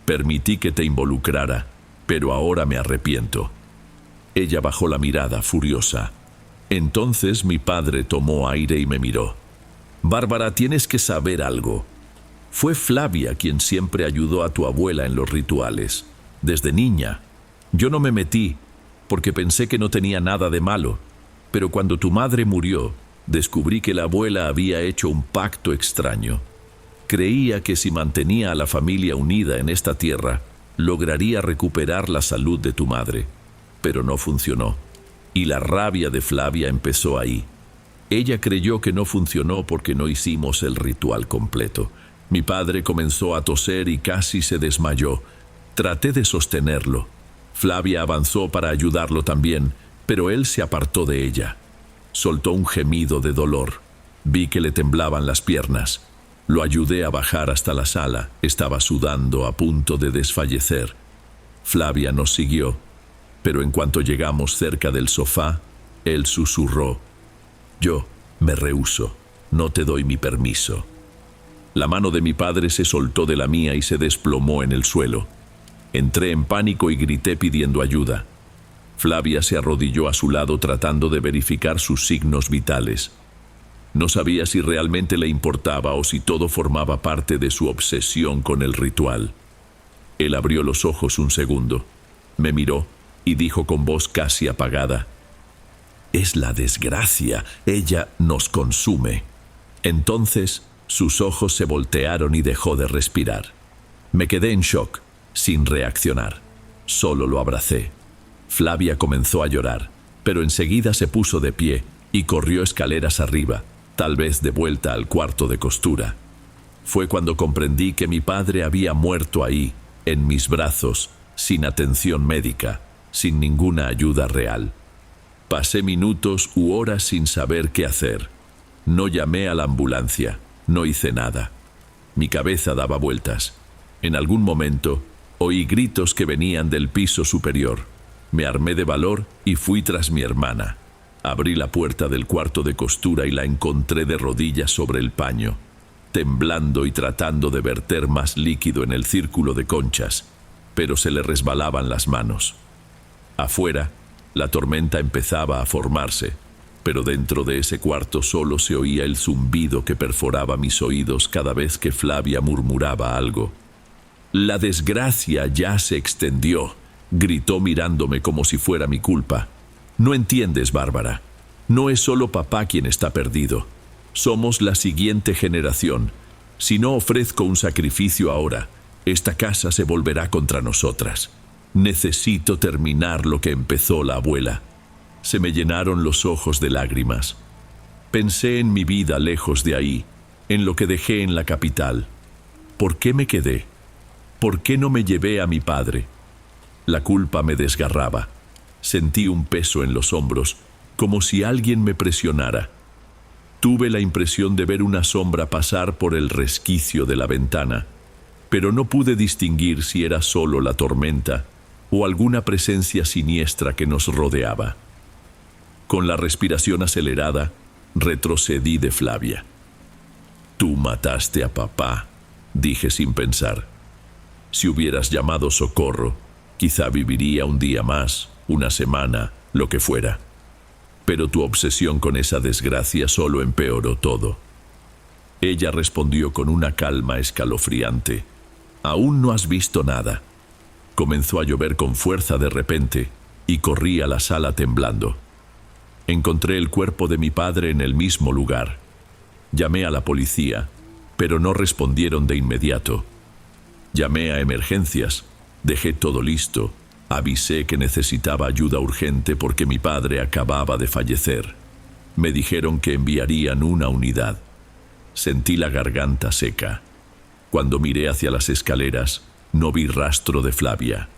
Permití que te involucrara, pero ahora me arrepiento. Ella bajó la mirada, furiosa. Entonces mi padre tomó aire y me miró. Bárbara, tienes que saber algo. Fue Flavia quien siempre ayudó a tu abuela en los rituales, desde niña. Yo no me metí, porque pensé que no tenía nada de malo, pero cuando tu madre murió, descubrí que la abuela había hecho un pacto extraño. Creía que si mantenía a la familia unida en esta tierra, lograría recuperar la salud de tu madre, pero no funcionó. Y la rabia de Flavia empezó ahí. Ella creyó que no funcionó porque no hicimos el ritual completo. Mi padre comenzó a toser y casi se desmayó. Traté de sostenerlo. Flavia avanzó para ayudarlo también, pero él se apartó de ella. Soltó un gemido de dolor. Vi que le temblaban las piernas. Lo ayudé a bajar hasta la sala. Estaba sudando, a punto de desfallecer. Flavia nos siguió, pero en cuanto llegamos cerca del sofá, él susurró: «Yo me rehúso, no te doy mi permiso». La mano de mi padre se soltó de la mía y se desplomó en el suelo. Entré en pánico y grité pidiendo ayuda. Flavia se arrodilló a su lado tratando de verificar sus signos vitales. No sabía si realmente le importaba o si todo formaba parte de su obsesión con el ritual. Él abrió los ojos un segundo, me miró y dijo con voz casi apagada: «Es la desgracia, ella nos consume». Entonces sus ojos se voltearon y dejó de respirar. Me quedé en shock, sin reaccionar. Solo lo abracé. Flavia comenzó a llorar, pero enseguida se puso de pie y corrió escaleras arriba, tal vez de vuelta al cuarto de costura. Fue cuando comprendí que mi padre había muerto ahí, en mis brazos, sin atención médica, sin ninguna ayuda real. Pasé minutos u horas sin saber qué hacer. No llamé a la ambulancia, no hice nada. Mi cabeza daba vueltas. En algún momento, oí gritos que venían del piso superior. Me armé de valor y fui tras mi hermana. Abrí la puerta del cuarto de costura y la encontré de rodillas sobre el paño, temblando y tratando de verter más líquido en el círculo de conchas, pero se le resbalaban las manos. Afuera, la tormenta empezaba a formarse, pero dentro de ese cuarto solo se oía el zumbido que perforaba mis oídos cada vez que Flavia murmuraba algo. «La desgracia ya se extendió», gritó mirándome como si fuera mi culpa. «No entiendes, Bárbara. No es solo papá quien está perdido. Somos la siguiente generación. Si no ofrezco un sacrificio ahora, esta casa se volverá contra nosotras. Necesito terminar lo que empezó la abuela». Se me llenaron los ojos de lágrimas. Pensé en mi vida lejos de ahí, en lo que dejé en la capital. ¿Por qué me quedé? ¿Por qué no me llevé a mi padre? La culpa me desgarraba. Sentí un peso en los hombros, como si alguien me presionara. Tuve la impresión de ver una sombra pasar por el resquicio de la ventana, pero no pude distinguir si era solo la tormenta o alguna presencia siniestra que nos rodeaba. Con la respiración acelerada, retrocedí de Flavia. «Tú mataste a papá», dije sin pensar. «Si hubieras llamado socorro, quizá viviría un día más, una semana, lo que fuera. Pero tu obsesión con esa desgracia solo empeoró todo». Ella respondió con una calma escalofriante: «Aún no has visto nada». Comenzó a llover con fuerza de repente y corrí a la sala temblando. Encontré el cuerpo de mi padre en el mismo lugar. Llamé a la policía, pero no respondieron de inmediato. Llamé a emergencias, dejé todo listo, avisé que necesitaba ayuda urgente porque mi padre acababa de fallecer. Me dijeron que enviarían una unidad. Sentí la garganta seca. Cuando miré hacia las escaleras, no vi rastro de Flavia,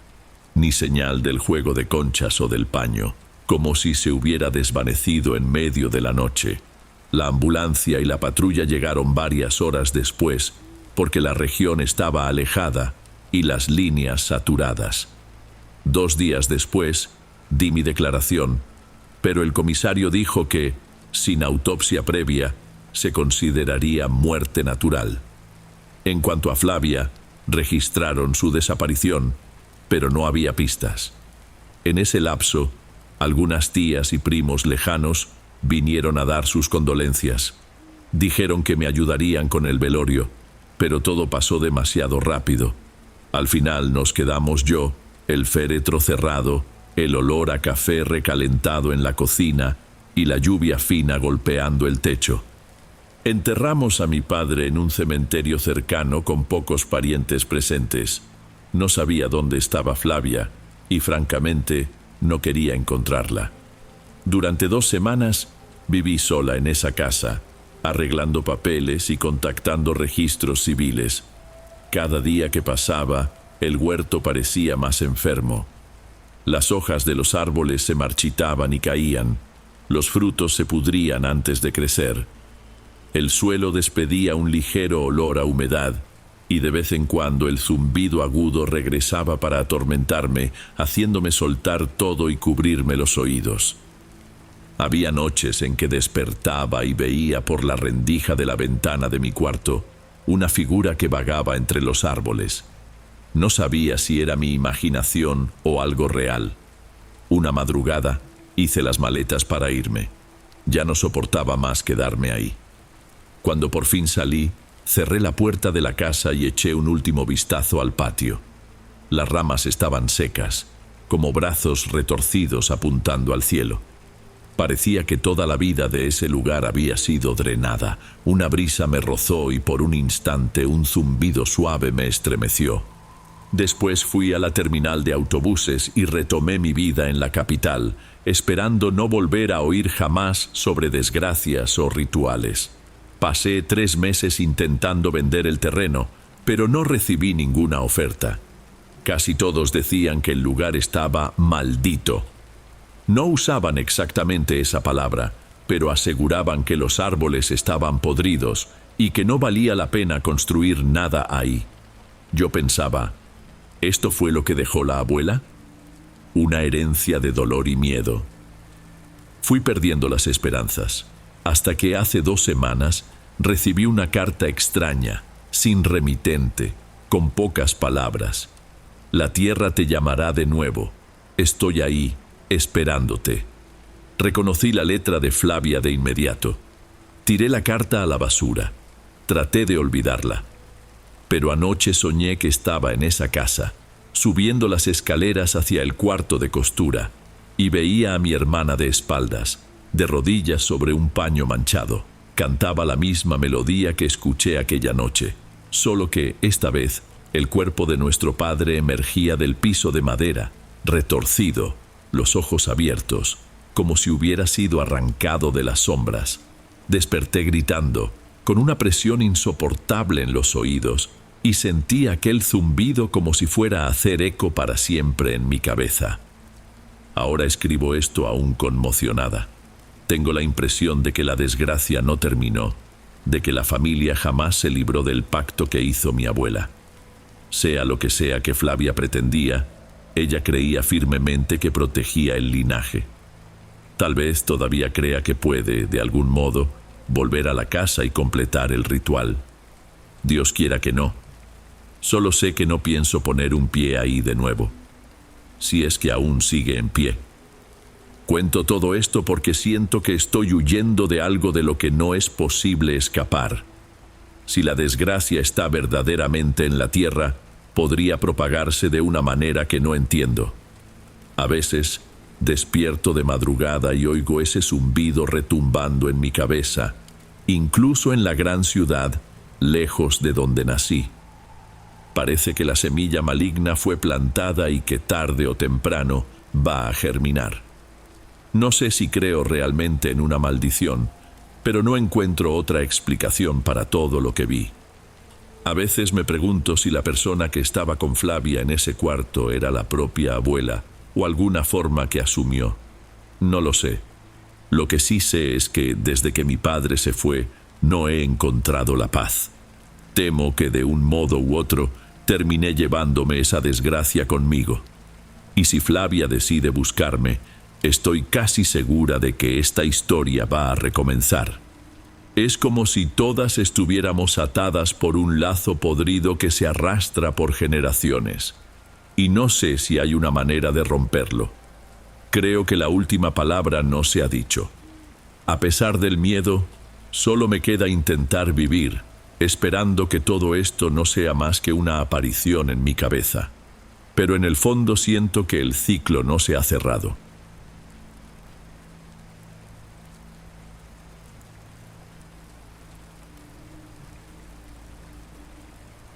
ni señal del juego de conchas o del paño, como si se hubiera desvanecido en medio de la noche. La ambulancia y la patrulla llegaron varias horas después, porque la región estaba alejada y las líneas saturadas. 2 días después, di mi declaración, pero el comisario dijo que, sin autopsia previa, se consideraría muerte natural. En cuanto a Flavia, registraron su desaparición, pero no había pistas. En ese lapso, algunas tías y primos lejanos vinieron a dar sus condolencias. Dijeron que me ayudarían con el velorio, pero todo pasó demasiado rápido. Al final nos quedamos yo, el féretro cerrado, el olor a café recalentado en la cocina y la lluvia fina golpeando el techo. Enterramos a mi padre en un cementerio cercano con pocos parientes presentes. No sabía dónde estaba Flavia y, francamente, no quería encontrarla. Durante 2 semanas viví sola en esa casa, arreglando papeles y contactando registros civiles. Cada día que pasaba, el huerto parecía más enfermo. Las hojas de los árboles se marchitaban y caían. Los frutos se pudrían antes de crecer. El suelo despedía un ligero olor a humedad, y de vez en cuando el zumbido agudo regresaba para atormentarme, haciéndome soltar todo y cubrirme los oídos. Había noches en que despertaba y veía por la rendija de la ventana de mi cuarto una figura que vagaba entre los árboles. No sabía si era mi imaginación o algo real. Una madrugada hice las maletas para irme. Ya no soportaba más quedarme ahí. Cuando por fin salí, cerré la puerta de la casa y eché un último vistazo al patio. Las ramas estaban secas, como brazos retorcidos apuntando al cielo. Parecía que toda la vida de ese lugar había sido drenada. Una brisa me rozó y por un instante un zumbido suave me estremeció. Después fui a la terminal de autobuses y retomé mi vida en la capital, esperando no volver a oír jamás sobre desgracias o rituales. Pasé 3 meses intentando vender el terreno, pero no recibí ninguna oferta. Casi todos decían que el lugar estaba maldito. No usaban exactamente esa palabra, pero aseguraban que los árboles estaban podridos y que no valía la pena construir nada ahí. Yo pensaba, ¿esto fue lo que dejó la abuela? Una herencia de dolor y miedo. Fui perdiendo las esperanzas, hasta que hace 2 semanas recibí una carta extraña, sin remitente, con pocas palabras. La tierra te llamará de nuevo. Estoy ahí, esperándote. Reconocí la letra de Flavia de inmediato. Tiré la carta a la basura. Traté de olvidarla. Pero anoche soñé que estaba en esa casa, subiendo las escaleras hacia el cuarto de costura, y veía a mi hermana de espaldas, de rodillas sobre un paño manchado. Cantaba la misma melodía que escuché aquella noche, solo que, esta vez, el cuerpo de nuestro padre emergía del piso de madera, retorcido, los ojos abiertos, como si hubiera sido arrancado de las sombras. Desperté gritando, con una presión insoportable en los oídos, y sentí aquel zumbido como si fuera a hacer eco para siempre en mi cabeza. Ahora escribo esto aún conmocionada. Tengo la impresión de que la desgracia no terminó, de que la familia jamás se libró del pacto que hizo mi abuela. Sea lo que sea que Flavia pretendía, ella creía firmemente que protegía el linaje. Tal vez todavía crea que puede, de algún modo, volver a la casa y completar el ritual. Dios quiera que no. Solo sé que no pienso poner un pie ahí de nuevo, si es que aún sigue en pie. Cuento todo esto porque siento que estoy huyendo de algo de lo que no es posible escapar. Si la desgracia está verdaderamente en la tierra, podría propagarse de una manera que no entiendo. A veces, despierto de madrugada y oigo ese zumbido retumbando en mi cabeza, incluso en la gran ciudad, lejos de donde nací. Parece que la semilla maligna fue plantada y que tarde o temprano va a germinar. No sé si creo realmente en una maldición, pero no encuentro otra explicación para todo lo que vi. A veces me pregunto si la persona que estaba con Flavia en ese cuarto era la propia abuela o alguna forma que asumió. No lo sé. Lo que sí sé es que desde que mi padre se fue, no he encontrado la paz. Temo que de un modo u otro terminé llevándome esa desgracia conmigo. Y si Flavia decide buscarme, estoy casi segura de que esta historia va a recomenzar. Es como si todas estuviéramos atadas por un lazo podrido que se arrastra por generaciones. Y no sé si hay una manera de romperlo. Creo que la última palabra no se ha dicho. A pesar del miedo, solo me queda intentar vivir, esperando que todo esto no sea más que una aparición en mi cabeza. Pero en el fondo siento que el ciclo no se ha cerrado.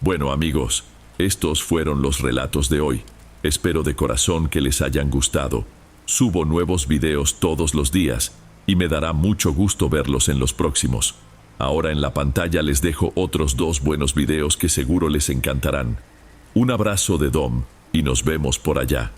Bueno, amigos, estos fueron los relatos de hoy. Espero de corazón que les hayan gustado. Subo nuevos videos todos los días y me dará mucho gusto verlos en los próximos. Ahora en la pantalla les dejo otros 2 buenos videos que seguro les encantarán. Un abrazo de Dom y nos vemos por allá.